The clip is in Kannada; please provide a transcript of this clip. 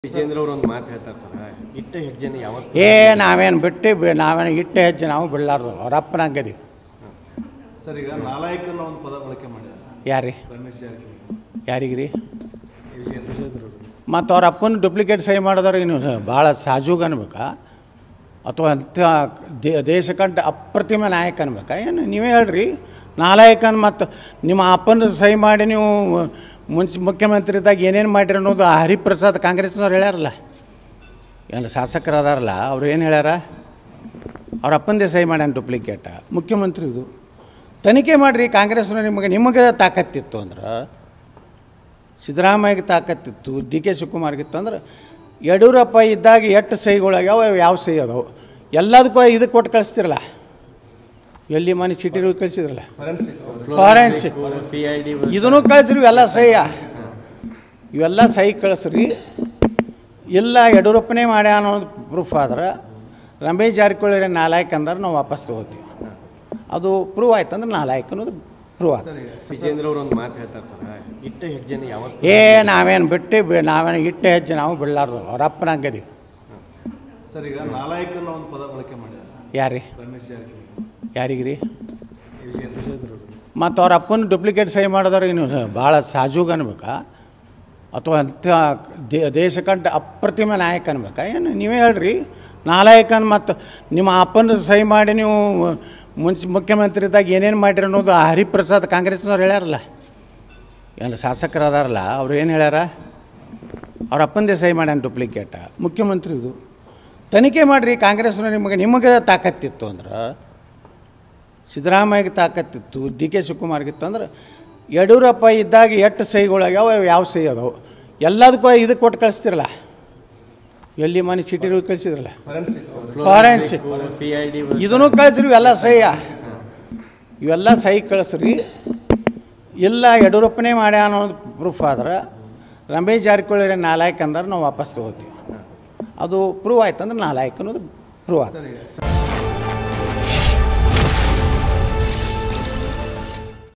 ವಿಜೇಂದ್ರ ಅವರು ಒಂದು ಮಾತು ಹೇಳ್ತಾರೆ ಸರ್, ಇಟ್ಟ ಹೆಜ್ಜೆನ ಯಾವತ್ತು ನಾವೇನು ಬಿಟ್ಟು ನಾವೇನು ಇಟ್ಟ ಹೆಜ್ಜೆ ನಾವು ಬಿಡಲಾರ್ದು ಅವರಪ್ಪನ ಹಂಗದಿ. ಸರ್ ಈಗ ನಾಲಾಯಕನ ಒಂದು ಪದ ಬಳಕೆ ಮಾಡಿದ್ದಾರೆ ಯಾರಿ ರಮೇಶ್ ಜಾರಕಿಹೊಳಿ ಯಾರಿಗ್ರಿ? ವಿಜೇಂದ್ರ ಮತ್ತು ಅವ್ರ ಅಪ್ಪನ ಡೂಪ್ಲಿಕೇಟ್ ಸಹಿ ಮಾಡಿದವ್ರಿಗೆ ನೀವು ಭಾಳ ಸಾಜೂಗ ಅನ್ಬೇಕಾ ಅಥವಾ ಅಂಥ ದೇಶಕ್ಕಂಟ ಅಪ್ರತಿಮ ನಾಯಕ ಅನ್ಬೇಕಾ? ಏನು ನೀವೇ ಹೇಳ್ರಿ. ನಾಲಾಯಕನ್ ಮತ್ತು ನಿಮ್ಮ ಅಪ್ಪನ ಸಹಿ ಮಾಡಿ ನೀವು ಮುಖ್ಯಮಂತ್ರಿ ಇದ್ದಾಗ ಏನೇನು ಮಾಡಿರಿ ಅನ್ನೋದು ಹರಿಪ್ರಸಾದ್ ಕಾಂಗ್ರೆಸ್ನವ್ರು ಹೇಳ್ಯಾರಲ್ಲ, ಏನು ಶಾಸಕರು ಅದಾರಲ್ಲ, ಅವ್ರು ಏನು ಹೇಳ್ಯಾರ? ಅವ್ರ ಅಪ್ಪಂದೇ ಸಹಿ ಮಾಡ್ಯಾನ ಡೂಪ್ಲಿಕೇಟ ಮುಖ್ಯಮಂತ್ರಿ. ಇದು ತನಿಖೆ ಮಾಡಿರಿ. ಕಾಂಗ್ರೆಸ್ನವ್ರು ನಿಮಗೆ ತಾಕತ್ತಿತ್ತು ಅಂದ್ರೆ, ಸಿದ್ದರಾಮಯ್ಯಗೆ ತಾಕತ್ತಿತ್ತು, ಡಿ ಕೆ ಶಿವಕುಮಾರ್ಗಿತ್ತು ಅಂದ್ರೆ, ಯಡಿಯೂರಪ್ಪ ಇದ್ದಾಗ ಎಷ್ಟು ಸಹಿಗಳಾಗ್ಯಾವ, ಯಾವ ಸಹಿ ಅದಾವೆ ಎಲ್ಲದಕ್ಕೂ ಇದಕ್ಕೆ ಕೊಟ್ಟು ಕಳಿಸ್ತಿರಲ್ಲ. ಎಲ್ಲಿ ಮನೆ ಸಿಟಿ ಕಳಿಸಿದ್ರಲ್ಲ ಫಾರೆನ್ಸಿಕ್, ಇದನ್ನು ಕಳಿಸ್ರಿ. ಇವೆಲ್ಲ ಸಹಿ, ಇವೆಲ್ಲ ಸಹಿ ಕಳಿಸ್ರಿ. ಇಲ್ಲ ಯಡಿಯೂರಪ್ಪನೇ ಮಾಡ್ಯ ಅನ್ನೋದು ಪ್ರೂಫ್ ಆದ್ರೆ, ರಮೇಶ್ ಜಾರಕಿಹೊಳಿ ನಾಲಾಯಕ ಅಂದ್ರೆ ನಾವು ವಾಪಸ್ ತೊಗೋತೀವಿ. ಅದು ಪ್ರೂವ್ ಆಯ್ತು ಅಂದ್ರೆ ನಾಲಾಯಕ ಅನ್ನೋದು ಪ್ರೂವ್ ಆಗ್ತದೆ. ವಿಜೇಂದ್ರ ಅವರು ಒಂದು ಮಾತು ಹೇಳ್ತಾರೆ ಸರ್, ಇಟ್ಟ ಹೆಜ್ಜೆನ ಯಾವತ್ತು ನಾವೇನು ಬಿಟ್ಟು ನಾವೇನು ಇಟ್ಟ ಹೆಜ್ಜೆ ನಾವು ಬಿಡಲಾರ್ದು ಅವರಪ್ಪನ ಹಂಗದಿ. ಸರ್ ಈಗ ನಾಲಾಯಕನ ಒಂದು ಪದ ಬಳಕೆ ಮಾಡಿದ್ದಾರೆ ಯಾರಿ ರಮೇಶ್ ಜಾರಕಿಹೊಳಿ ಯಾರಿಗ್ರಿ? ವಿಜೇಂದ್ರ ಮತ್ತು ಅವ್ರ ಅಪ್ಪನ ಡೂಪ್ಲಿಕೇಟ್ ಸಹಿ ಮಾಡಿದವ್ರಿಗೆ ನೀವು ಭಾಳ ಸಾಜೂಗ ಅನ್ಬೇಕಾ ಅಥವಾ ಅಂಥ ದೇಶಕ್ಕಂಟ ಅಪ್ರತಿಮ ನಾಯಕ ಅನ್ಬೇಕಾ? ಏನು ನೀವೇ ಹೇಳ್ರಿ. ನಾಲಾಯಕನ್ ಮತ್ತು ನಿಮ್ಮ ಅಪ್ಪನ ಸಹಿ ಮಾಡಿ ನೀವು ಮುಖ್ಯಮಂತ್ರಿ ಇದ್ದಾಗ ಏನೇನು ಮಾಡಿರಿ ಅನ್ನೋದು ಹರಿಪ್ರಸಾದ್ ಕಾಂಗ್ರೆಸ್ನವ್ರು ಹೇಳ್ಯಾರಲ್ಲ, ಏನು ಶಾಸಕರು ಅದಾರಲ್ಲ, ಅವ್ರು ಏನು ಹೇಳ್ಯಾರ? ಅವ್ರ ಅಪ್ಪಂದೇ ಸಹಿ ಮಾಡ್ಯಾನ ಡೂಪ್ಲಿಕೇಟ ಮುಖ್ಯಮಂತ್ರಿ. ಇದು ತನಿಖೆ ಮಾಡಿರಿ. ಕಾಂಗ್ರೆಸ್ನವ್ರು ನಿಮಗೆ ತಾಕತ್ತಿತ್ತು ಅಂದ್ರೆ, ಸಿದ್ದರಾಮಯ್ಯಗೆ ತಾಕತ್ತಿತ್ತು, ಡಿ ಕೆ ಶಿವಕುಮಾರ್ಗಿತ್ತು ಅಂದ್ರೆ, ಯಡಿಯೂರಪ್ಪ ಇದ್ದಾಗ ಎಷ್ಟು ಸಹಿಗಳಾಗ್ಯಾವ, ಯಾವ ಸಹಿ ಅದಾವೆ ಎಲ್ಲದಕ್ಕೂ ಇದಕ್ಕೆ ಕೊಟ್ಟು ಕಳಿಸ್ತಿರಲ್ಲ. ಎಲ್ಲಿ ಮನೆ ಸಿಟಿ ಕಳಿಸಿದ್ರಲ್ಲ ಫಾರೆನ್ಸಿಕ್, ಇದನ್ನು ಕಳಿಸ್ರಿ. ಇವೆಲ್ಲ ಸಹಿ, ಇವೆಲ್ಲ ಸಹಿ ಕಳಿಸ್ರಿ. ಇಲ್ಲ ಯಡಿಯೂರಪ್ಪನೇ ಮಾಡ್ಯ ಅನ್ನೋದು ಪ್ರೂಫ್ ಆದ್ರೆ, ರಮೇಶ್ ಜಾರಕಿಹೊಳಿ ನಾಲಾಯಕ ಅಂದ್ರೆ ನಾವು ವಾಪಸ್ ತೊಗೋತೀವಿ. ಅದು ಪ್ರೂವ್ ಆಯ್ತು ಅಂದ್ರೆ ನಾಲಾಯಕ ಅನ್ನೋದು ಪ್ರೂವ್ ಆಗ್ತದೆ.